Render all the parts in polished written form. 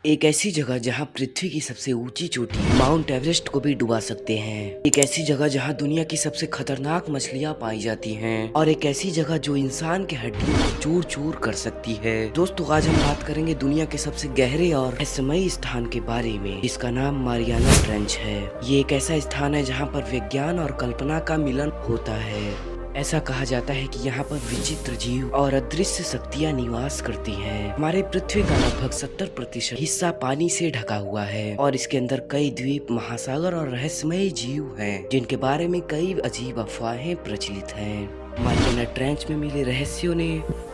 एक ऐसी जगह जहां पृथ्वी की सबसे ऊंची चोटी माउंट एवरेस्ट को भी डुबा सकते हैं। एक ऐसी जगह जहां दुनिया की सबसे खतरनाक मछलियां पाई जाती हैं। और एक ऐसी जगह जो इंसान के हड्डियों को चूर चूर कर सकती है। दोस्तों, आज हम बात करेंगे दुनिया के सबसे गहरे और रहस्यमयी स्थान के बारे में, जिसका नाम मारियाना ट्रेंच है। ये एक ऐसा स्थान है जहाँ पर विज्ञान और कल्पना का मिलन होता है। ऐसा कहा जाता है कि यहाँ पर विचित्र जीव और अदृश्य शक्तियाँ निवास करती हैं। हमारे पृथ्वी का लगभग 70% हिस्सा पानी से ढका हुआ है और इसके अंदर कई द्वीप, महासागर और रहस्यमय जीव हैं, जिनके बारे में कई अजीब अफवाहें प्रचलित हैं। मारियाना ट्रेंच में मिले रहस्यों ने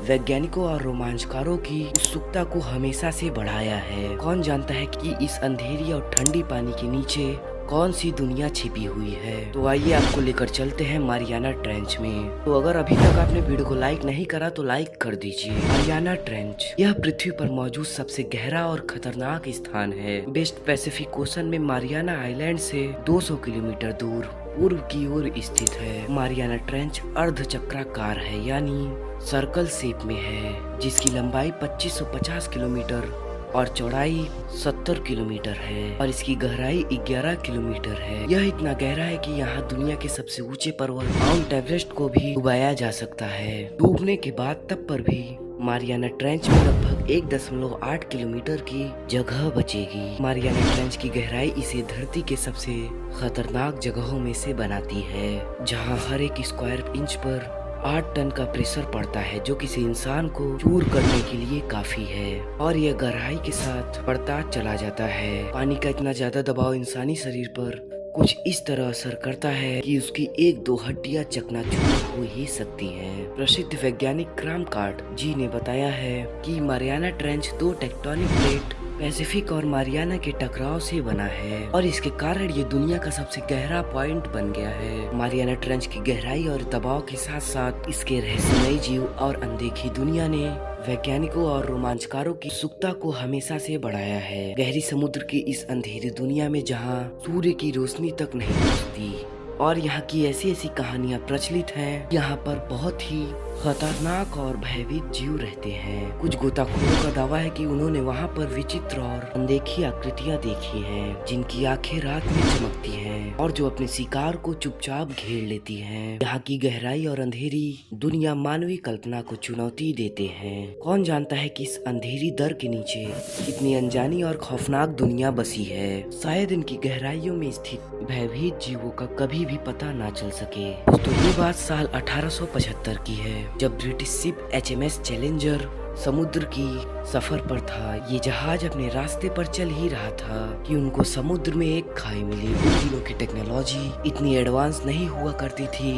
वैज्ञानिकों और रोमांचकारों की उत्सुकता को हमेशा से बढ़ाया है। कौन जानता है कि इस अंधेरी और ठंडी पानी के नीचे कौन सी दुनिया छिपी हुई है। तो आइए आपको लेकर चलते हैं मारियाना ट्रेंच में। तो अगर अभी तक आपने वीडियो को लाइक नहीं करा तो लाइक कर दीजिए। मारियाना ट्रेंच यह पृथ्वी पर मौजूद सबसे गहरा और खतरनाक स्थान है। वेस्ट पैसिफिक ओशन में मारियाना आइलैंड से 200 किलोमीटर दूर पूर्व की ओर स्थित है। मारियाना ट्रेंच अर्ध चक्राकार है, यानी सर्कल शेप में है, जिसकी लंबाई 2550 किलोमीटर और चौड़ाई 70 किलोमीटर है और इसकी गहराई 11 किलोमीटर है। यह इतना गहरा है कि यहाँ दुनिया के सबसे ऊंचे पर्वत माउंट एवरेस्ट को भी डुबाया जा सकता है। डूबने के बाद तब पर भी मारियाना ट्रेंच में लगभग 1.8 किलोमीटर की जगह बचेगी। मारियाना ट्रेंच की गहराई इसे धरती के सबसे खतरनाक जगहों में से बनाती है, जहाँ हर एक स्क्वायर इंच पर 8 टन का प्रेशर पड़ता है, जो किसी इंसान को चूर करने के लिए काफी है। और यह गहराई के साथ बढ़ता चला जाता है। पानी का इतना ज्यादा दबाव इंसानी शरीर पर कुछ इस तरह असर करता है कि उसकी 1-2 हड्डियां चकनाचूर हो ही सकती हैं। प्रसिद्ध वैज्ञानिक क्रामकार्ट जी ने बताया है कि Mariana trench 2 tectonic plate Pacific और मारियाना के टकराव से बना है और इसके कारण ये दुनिया का सबसे गहरा पॉइंट बन गया है। मारियाना ट्रेंच की गहराई और दबाव के साथ साथ इसके रहस्यमयी जीव और अनदेखी दुनिया ने वैज्ञानिकों और रोमांचकारों की उत्सुकता को हमेशा से बढ़ाया है। गहरी समुद्र की इस अंधेरी दुनिया में जहाँ सूर्य की रोशनी तक नहीं पहुँचती और यहाँ की ऐसी ऐसी कहानियाँ प्रचलित हैं, यहाँ पर बहुत ही खतरनाक और भयभीत जीव रहते हैं। कुछ गोताखोरों का दावा है कि उन्होंने वहाँ पर विचित्र और अनदेखी आकृतियाँ देखी हैं, जिनकी आंखें रात में चमकती हैं और जो अपने शिकार को चुपचाप घेर लेती हैं। यहाँ की गहराई और अंधेरी दुनिया मानवीय कल्पना को चुनौती देते हैं। कौन जानता है कि इस अंधेरी दर के नीचे कितनी अनजानी और खौफनाक दुनिया बसी है। शायद इनकी गहराइयों में स्थित भयभीत जीवों का कभी भी पता ना चल सके। तो ये बात साल 1875 की है, जब ब्रिटिश शिप HMS चैलेंजर समुद्र की सफर पर था। ये जहाज अपने रास्ते पर चल ही रहा था कि उनको समुद्र में एक खाई मिली। उन दिनों की टेक्नोलॉजी इतनी एडवांस नहीं हुआ करती थी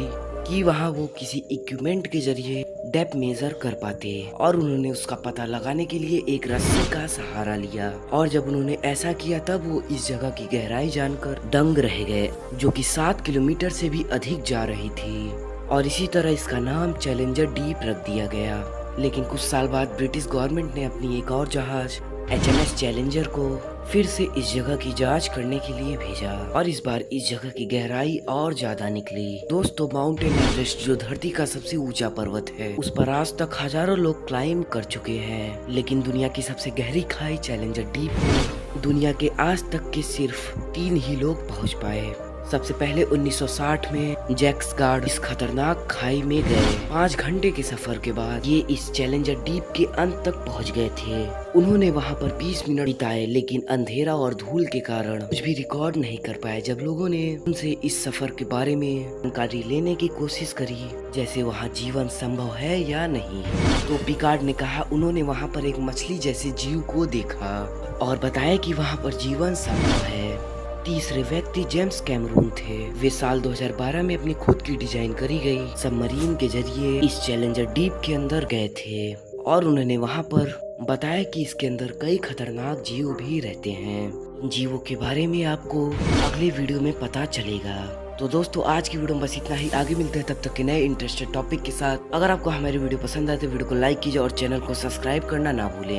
कि वहाँ वो किसी इक्विपमेंट के जरिए डेप्थ मेजर कर पाते और उन्होंने उसका पता लगाने के लिए एक रस्सी का सहारा लिया। और जब उन्होंने ऐसा किया तब वो इस जगह की गहराई जानकर दंग रह गए, जो कि 7 किलोमीटर से भी अधिक जा रही थी और इसी तरह इसका नाम चैलेंजर डीप रख दिया गया। लेकिन कुछ साल बाद ब्रिटिश गवर्नमेंट ने अपनी एक और जहाज HMS चैलेंजर को फिर से इस जगह की जांच करने के लिए भेजा और इस बार इस जगह की गहराई और ज्यादा निकली। दोस्तों, माउंटेन एवरेस्ट जो धरती का सबसे ऊंचा पर्वत है, उस पर आज तक हजारों लोग क्लाइंब कर चुके हैं, लेकिन दुनिया की सबसे गहरी खाई चैलेंजर डीप में दुनिया के आज तक के सिर्फ 3 ही लोग पहुंच पाए। सबसे पहले 1960 में जैक्स गार्ड इस खतरनाक खाई में गए। 5 घंटे के सफर के बाद ये इस चैलेंजर डीप के अंत तक पहुंच गए थे। उन्होंने वहां पर 20 मिनट बिताए, लेकिन अंधेरा और धूल के कारण कुछ भी रिकॉर्ड नहीं कर पाए। जब लोगों ने उनसे इस सफर के बारे में जानकारी लेने की कोशिश करी, जैसे वहाँ जीवन संभव है या नहीं, तो पिकार्ड ने कहा उन्होंने वहाँ पर एक मछली जैसे जीव को देखा और बताया कि वहाँ पर जीवन संभव है। तीसरे व्यक्ति जेम्स कैमरून थे। वे साल 2012 में अपनी खुद की डिजाइन करी गई सबमरीन के जरिए इस चैलेंजर डीप के अंदर गए थे और उन्होंने वहां पर बताया कि इसके अंदर कई खतरनाक जीव भी रहते हैं। जीवों के बारे में आपको अगले वीडियो में पता चलेगा। तो दोस्तों, आज की वीडियो में बस इतना ही। आगे मिलते हैं तब तक के नए इंटरेस्टेड टॉपिक के साथ। अगर आपको हमारी वीडियो पसंद आए तो वीडियो को लाइक कीजिए और चैनल को सब्सक्राइब करना ना भूलें।